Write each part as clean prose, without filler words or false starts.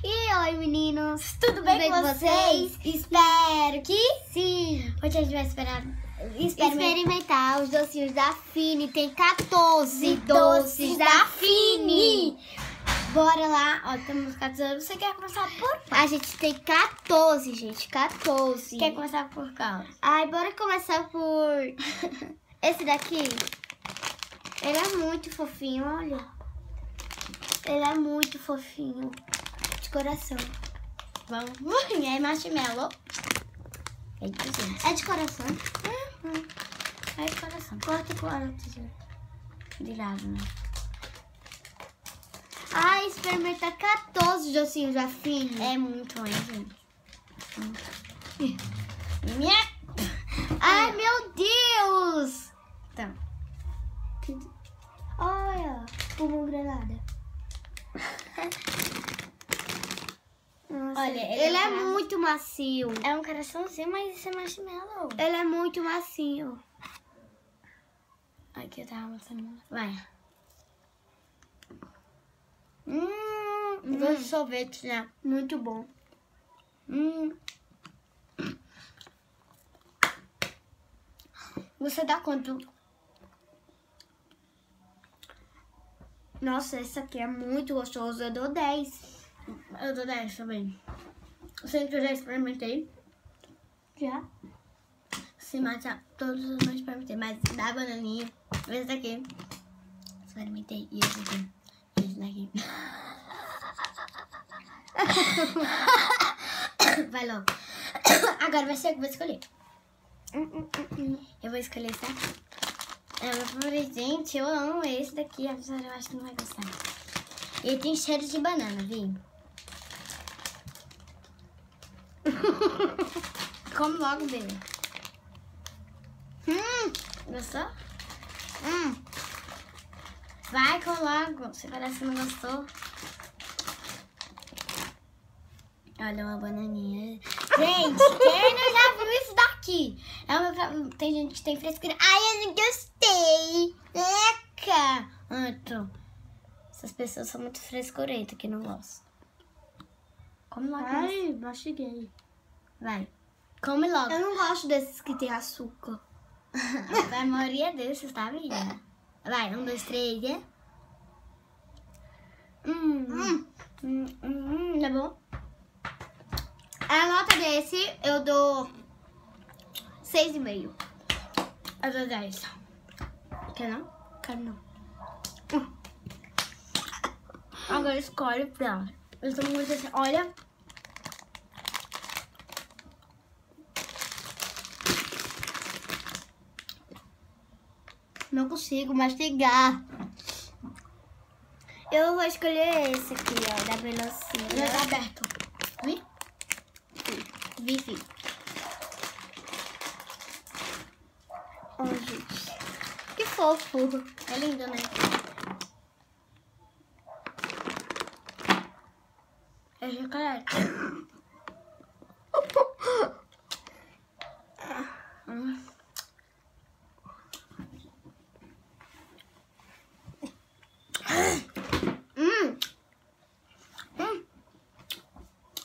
E oi, meninos! Tudo bem com vocês? Espero que Sim! hoje a gente vai experimentar os docinhos da Fini. Tem 14 doces da Fini. Bora lá. Ó, temos 14. Você quer começar por qual? A gente tem 14, gente. 14. Quer começar por qual? Ai, bora começar por esse daqui. Ele é muito fofinho, olha. Ele é muito fofinho. De coração. Vamos. É marshmallow. Eita, gente. É de coração? É de coração. Corta e corta. De lado, né? Ai, experimenta 14 docinhos da Fini. É muito, hein, gente? Ai, meu Deus! Então. Olha, uma granada. Nossa, Olha, ele é muito macio. É um coraçãozinho, mas isso é marshmallow. Ele é muito macio. Aqui eu tava mostrando. Vai. Gosto de sorvete, né? Muito bom. Você dá quanto? Nossa, esse aqui é muito gostoso. Eu dou 10. Eu dou 10 também. Eu sei que eu já experimentei. Já? Sim, mas todos eu não experimentei. Mas da bananinha, esse daqui. Experimentei. E esse aqui. Esse daqui. Vai logo. Agora vai ser o que eu vou escolher. Eu vou escolher esse daqui. É o meu favorito. Gente, eu amo esse daqui. A pessoa eu acho que não vai gostar. Ele tem cheiro de banana, viu? Come logo, bebê. Gostou? Vai, come logo. Você parece que não gostou. Olha uma bananinha. Gente, quem não já viu isso daqui? Tem gente que tem frescura. Ai, eu não gostei. Eca! Então, essas pessoas são muito frescurentas que não gostam. Come logo. Ai, mastiguei. Vai. Come logo. Eu não gosto desses que tem açúcar. A maioria desses, tá, amiga? Vai, 1, 2, 3, né? Tá bom? A nota desse eu dou 6,5. Eu dou 10. Quer não? Quero não. Agora escolhe pra. Eu tô muito assim. Olha. Não consigo mastigar. Eu vou escolher esse aqui, ó, da melancia. Já tá aberto. Vi? Vi. Ó, gente. Que fofo. É lindo, né? É chocolate.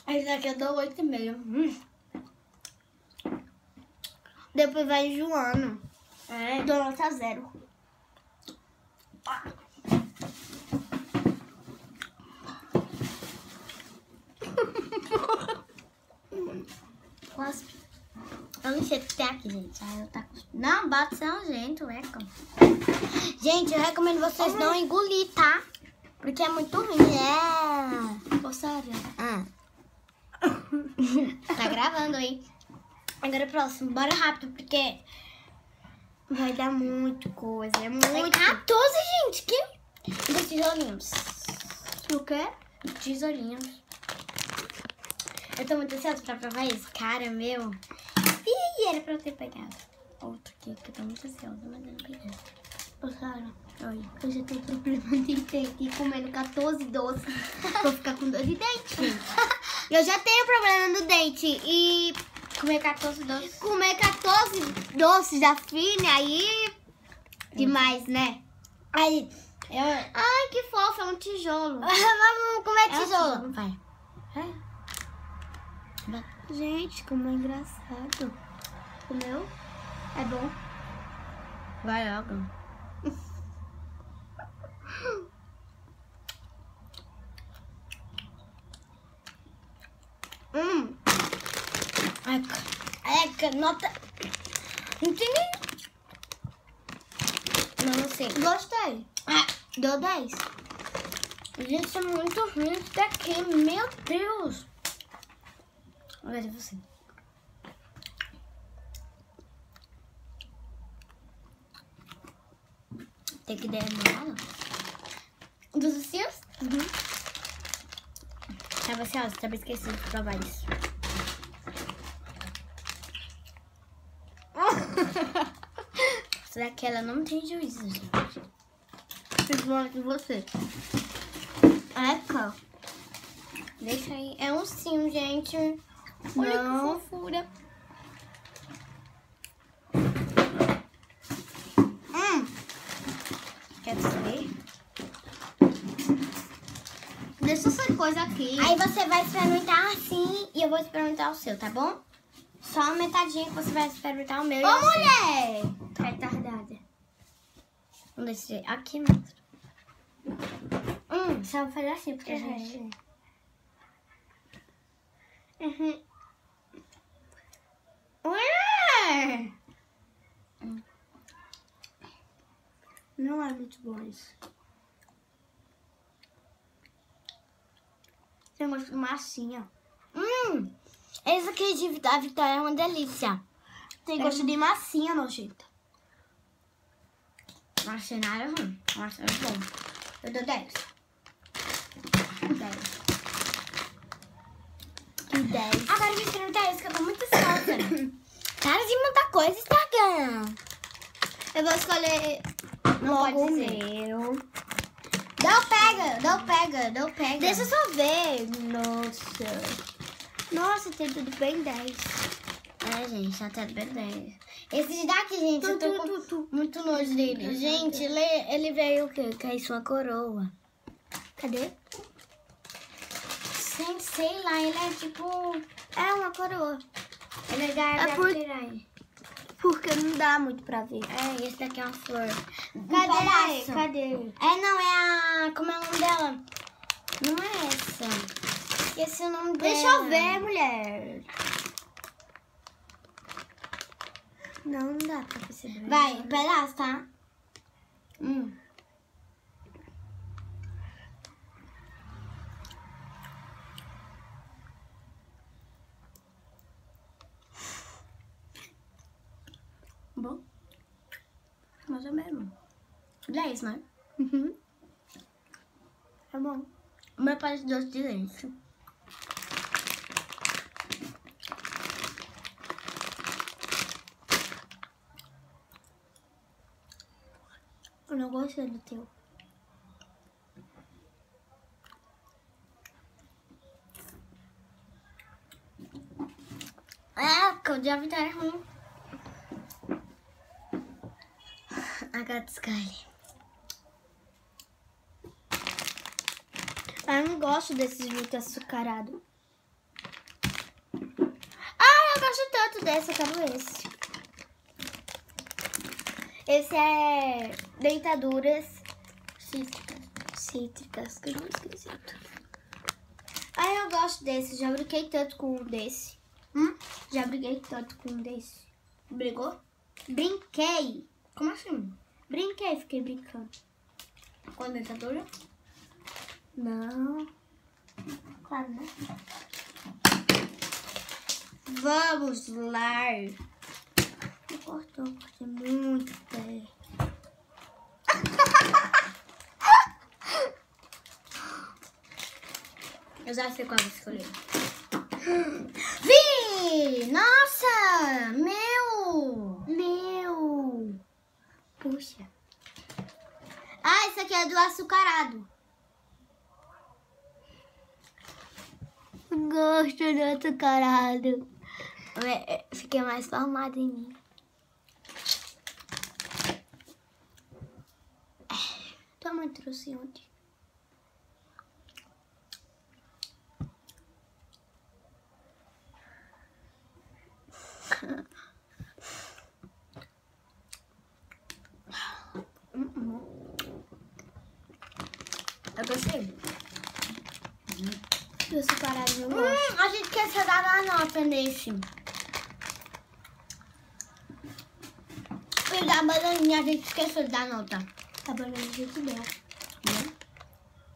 Esse daqui eu dou 8,5. Depois vai enjoando. É. Dou nota 0. Cospe. Eu não sei o que tem aqui, gente. Aí eu tá cuspindo. Não, bate ser nojento, eco. Gente, eu recomendo vocês não engolir, tá? Porque é muito ruim. Ô, Sara. Tá gravando aí. Agora o próximo. Bora rápido, porque Vai dar muito coisa. É é muito. 14, gente. Que? Dos tijolinhos. O quê? Tijolinhos. Eu tô muito ansiosa pra provar esse cara, meu. Ih, era pra eu ter pegado outro aqui, que eu tô muito ansiosa, mas eu não peguei. Ô, Sara. Oi. Eu já tenho problema de dente e comendo 14 doces. Vou ficar com dor de dente, gente. Eu já tenho problema no dente e Comer 14 doces. comer 14 doces da Fini aí demais, né? Aí, Ai, que fofo, é um tijolo. vamos comer É um tijolo. Vai. Gente, como é engraçado. Comeu? É bom? Vai logo. Eca, nota... Entendi. Não sei. Gostei. Deu 10. Gente, é muito ruim isso daqui. Meu Deus. Agora é você. Tem que demorar. Dos ursinhos? Tava ansiosa, tava esquecendo de provar isso. Essa daqui ela não tem juízo, gente. Principalmente você. Eca. Deixa aí. É um ursinho, gente. Olha Não. que fofura. Quer saber? Deixa essa coisa aqui. Aí você vai experimentar assim e eu vou experimentar o seu, tá bom? Só uma metadinha que você vai experimentar o meu. Ô, mulher! Tá retardada. Vamos descer aqui mesmo. Só vou fazer assim, porque a gente... Ué! Não é muito bom isso. Tem gosto de massinha. Esse aqui da Vitória é uma delícia. Tem gosto de massinha, nojenta. Nossa, nada ruim. Nossa, é bom. Eu dou 10. 10. Que 10. Agora eu vou experimentar esse que eu tô muito ansiosa. Para de muita coisa, Instagram. Eu vou escolher Não logo pode o dizer. meu. Não pega. Deixa eu só ver. Nossa, tem tudo bem 10. É, gente, até bem 10. Esse daqui, gente, eu tô com muito nojo dele. Gente, ele veio o quê? Cair sua coroa. Cadê? Gente, sei lá, ele é tipo... É uma coroa. Ele é da É por- piranha. Porque não dá muito pra ver. É, esse daqui é uma flor. Cadê? É, não, é a... Como é o nome dela? Não é essa. Esqueci o nome dela. Deixa eu ver, mulher. Não dá pra perceber. Vai, um pedaço, tá? Bom? Mais ou menos. 10, né? Uhum. É bom. O meu parece doce de leite. Eu não gostei do teu. Que o de Vitória é ruim. Agora escolhe. Eu não gosto desses muito açucarados. Eu gosto tanto desse, eu quero esse. Esse é dentaduras cítricas, que não esquisito. Eu gosto desse, já brinquei tanto com um desse. Já briguei tanto com um desse. Brigou? Brinquei. Como assim? Brinquei, fiquei brincando. Com a dentadura? Não. Claro, né? Vamos lá. Não cortou, cortei muito pé. Eu já sei qual eu vou escolher. Vi! Nossa! Meu! Puxa. Esse aqui é do açucarado. Gosto do açucarado. Fiquei mais formada em mim. Tua mãe trouxe ontem. tô cheio. Eu separado meu gosto. A gente esqueceu de dar a nota nesse. E da bananinha a gente esqueceu de dar nota. A banana a gente deu.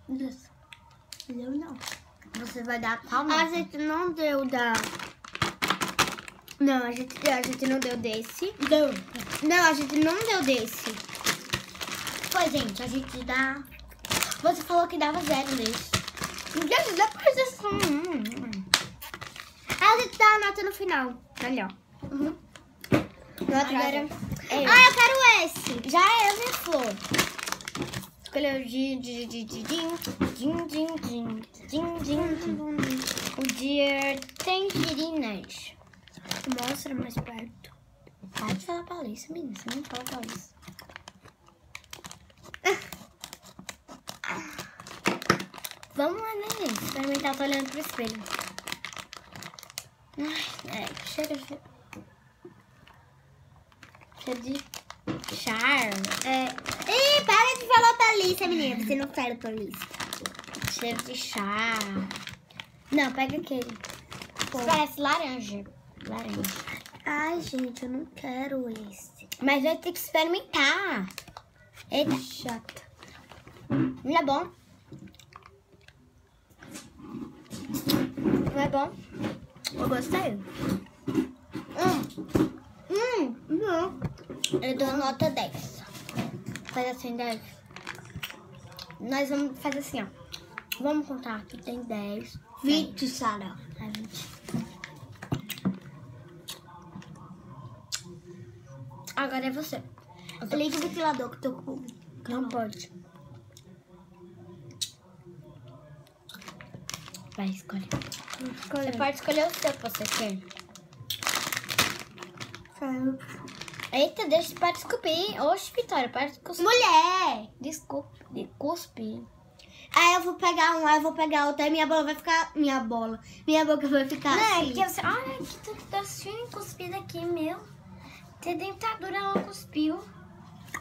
Isso. Deu não. Você vai dar qual A nota? gente não deu da... Não, a gente não deu desse. Deu. Não, a gente não deu desse. Foi, gente, a gente dá... Você falou que dava 0 nesse. Gente, depois desse... A gente dá a nota no final. Ali, ó. Nota Agora... eu quero esse. Já é, né, Flor? Escolheu o dia tangerinas. Mostra mais perto. Para de falar paulista, menina. Você não fala paulista. Vamos lá, né, gente? Experimentar, tô olhando pro espelho. Ai, cheira de char. Ih, para de falar polícia, menina. Você não fala polícia. Cheiro de chá. Não, pega aquele. Parece laranja. Ai, gente, eu não quero esse. Mas vai ter que experimentar. Eita, chata. Não é bom? Não é bom? Eu gostei. Não. Eu dou nota 10. Faz assim, 10. Nós vamos fazer assim, ó. Vamos contar aqui. Tem 10. 20, Sara. 20. Agora é você. Liga o ventilador que eu tô com... Não pode. Vai, escolhe. Você pode escolher o seu que você quer. Eita, deixa para desculpir. Oxe, Vitória, para de cuspir. Mulher! Desculpe, de cuspir. Aí eu vou pegar um, aí eu vou pegar outro, aí minha bola vai ficar... Minha boca vai ficar Não, é assim. que você... Olha, que tu tá cheio cuspida aqui, meu. Tem dentadura, ela cuspiu.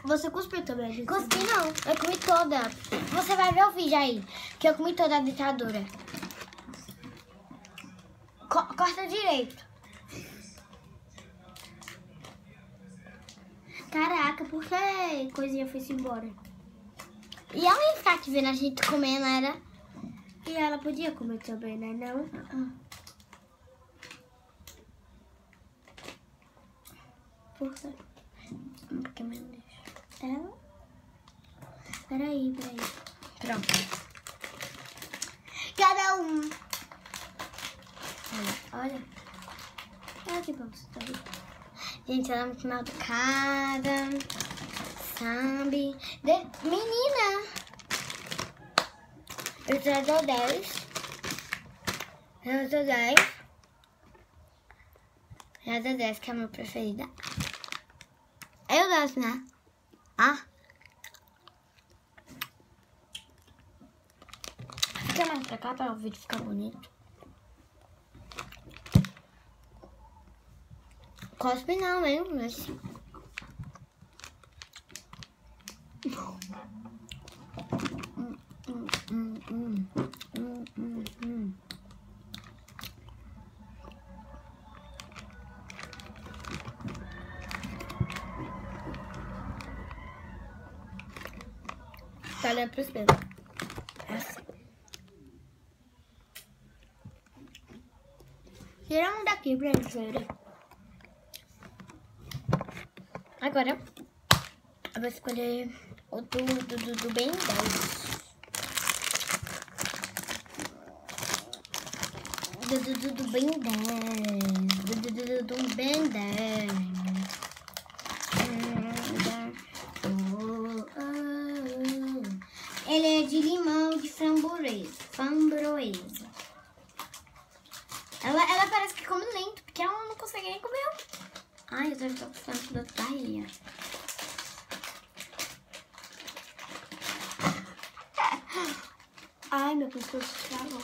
Você cuspiu também, gente? Cuspi não, eu comi toda. Você vai ver o vídeo aí, que eu comi toda a dentadura. Corta direito. Caraca, por que a coisinha foi-se embora? E ela ia ficar aqui vendo a gente comendo, era? E ela podia comer também, né? Não? Por quê? Porque me deixa. Ela? Peraí. Pronto. Cada um. Olha. Olha que bom, você tá vendo? Gente, ela é muito mal educada. Sabe? Menina! Eu já dou 10. Eu dou 10. Já dou 10, que é a minha preferida. Eu gosto, né? Ah. Fica mais pra cá para o vídeo ficar bonito. Cospe não, hein? Mas... Tá olhando pro espelho. Assim. Tira um daqui pra eles verem. Agora, eu vou escolher o do Ben 10. Do Ben 10. Do Ben 10. Ele é de limão e de framboesa. Ela parece que come lento, porque ela não consegue nem comer. Ai, eu tô com dor de barriga. Ai, meu pescoço estragou.